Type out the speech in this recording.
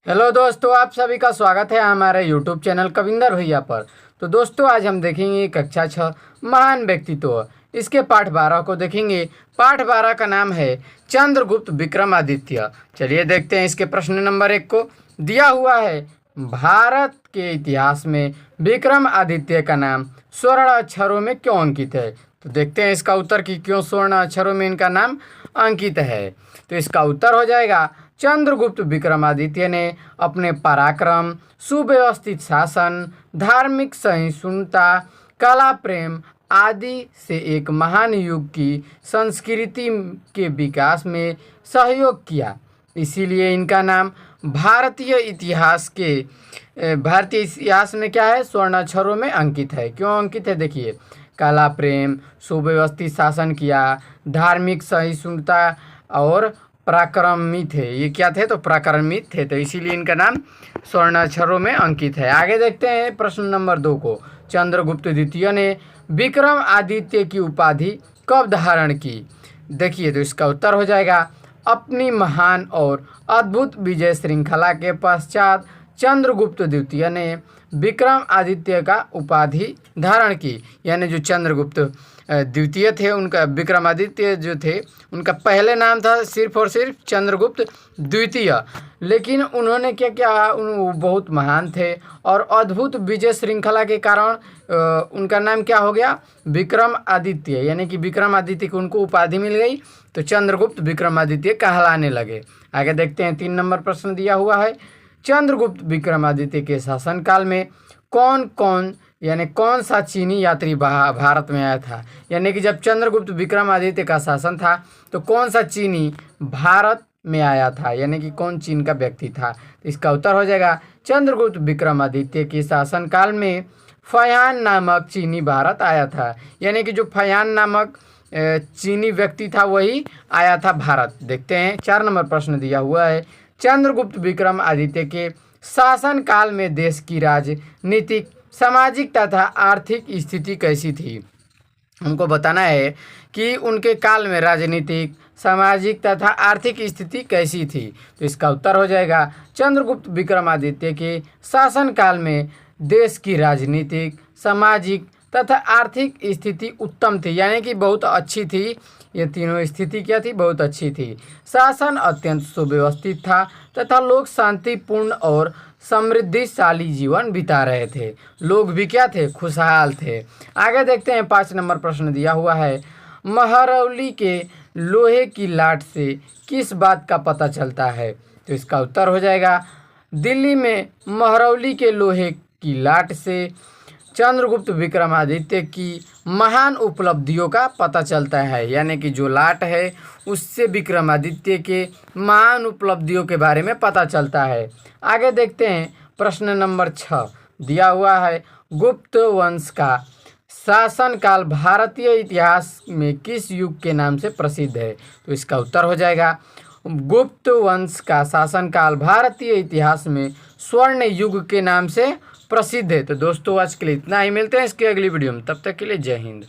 Hello दोस्तों, आप सभी का स्वागत है हमारे यूट्यूब चैनल कविंदर भैया पर। तो दोस्तों, आज हम देखेंगे कक्षा 6 महान व्यक्तित्व। इसके पाठ 12 को देखेंगे। पाठ 12 का नाम है चंद्रगुप्त विक्रमादित्य। चलिए देखते हैं इसके प्रश्न नंबर 1 को। दिया हुआ है, भारत के इतिहास में विक्रमादित्य का नाम स्वर्ण अक्षरों में क्यों अंकित है। तो देखते हैं इसका उत्तर कि क्यों स्वर्ण अक्षरों में इनका नाम अंकित है। तो इसका उत्तर हो जाएगा, चंद्रगुप्त विक्रमादित्य ने अपने पराक्रम, सुव्यवस्थित शासन, धार्मिक सहिष्णुता, कला प्रेम आदि से एक महान युग की संस्कृति के विकास में सहयोग किया। इसीलिए इनका नाम भारतीय इतिहास में क्या है, स्वर्ण अक्षरों में अंकित है। क्यों अंकित है, देखिए, कला प्रेम, सुव्यवस्थित शासन किया, धार्मिक सहिष्णुता और पराक्रमित थे। ये क्या थे, तो पराक्रमित थे, तो इसीलिए इनका नाम स्वर्ण अक्षरों में अंकित है। आगे देखते हैं प्रश्न नंबर 2 को। चंद्रगुप्त द्वितीय ने विक्रमादित्य की उपाधि कब धारण की। देखिए, तो इसका उत्तर हो जाएगा, अपनी महान और अद्भुत विजय श्रृंखला के पश्चात चंद्रगुप्त द्वितीय ने विक्रमादित्य का उपाधि धारण की। यानी जो चंद्रगुप्त द्वितीय थे, उनका विक्रमादित्य जो थे, उनका पहले नाम था सिर्फ और सिर्फ चंद्रगुप्त द्वितीय। लेकिन उन्होंने क्या किया, वो बहुत महान थे और अद्भुत विजय श्रृंखला के कारण उनका नाम क्या हो गया, विक्रमादित्य। यानी कि विक्रमादित्य को उनको उपाधि मिल गई, तो चंद्रगुप्त विक्रमादित्य कहलाने लगे। आगे देखते हैं 3 नंबर प्रश्न दिया हुआ है, चंद्रगुप्त विक्रमादित्य के शासनकाल में कौन सा चीनी यात्री भारत में आया था। यानी कि जब चंद्रगुप्त विक्रमादित्य का शासन था तो कौन सा चीनी भारत में आया था, यानी कि कौन चीन का व्यक्ति था। तो इसका उत्तर हो जाएगा, चंद्रगुप्त विक्रमादित्य के शासनकाल में फयान नामक चीनी भारत आया था। यानी कि जो फयान नामक चीनी व्यक्ति था वही आया था भारत। देखते हैं 4 नंबर प्रश्न दिया हुआ है, चंद्रगुप्त विक्रमादित्य के शासनकाल में देश की राजनीतिक, सामाजिक तथा आर्थिक स्थिति कैसी थी। हमको बताना है कि उनके काल में राजनीतिक, सामाजिक तथा आर्थिक स्थिति कैसी थी। तो इसका उत्तर हो जाएगा, चंद्रगुप्त विक्रमादित्य के शासनकाल में देश की राजनीतिक, सामाजिक तथा आर्थिक स्थिति उत्तम थी। यानी कि बहुत अच्छी थी। ये तीनों स्थिति क्या थी, बहुत अच्छी थी। शासन अत्यंत सुव्यवस्थित था तथा लोग शांतिपूर्ण और समृद्धिशाली जीवन बिता रहे थे। लोग भी क्या थे, खुशहाल थे। आगे देखते हैं 5 नंबर प्रश्न दिया हुआ है, महरौली के लोहे की लाट से किस बात का पता चलता है। तो इसका उत्तर हो जाएगा, दिल्ली में महरौली के लोहे की लाट से चंद्रगुप्त विक्रमादित्य की महान उपलब्धियों का पता चलता है। यानी कि जो लाट है उससे विक्रमादित्य के महान उपलब्धियों के बारे में पता चलता है। आगे देखते हैं प्रश्न नंबर 6 दिया हुआ है, गुप्त वंश का शासनकाल भारतीय इतिहास में किस युग के नाम से प्रसिद्ध है। तो इसका उत्तर हो जाएगा, गुप्त वंश का शासनकाल भारतीय इतिहास में स्वर्ण युग के नाम से प्रसिद्ध है। तो दोस्तों, आज के लिए इतना ही। मिलते हैं इसके अगली वीडियो में, तब तक के लिए जय हिंद।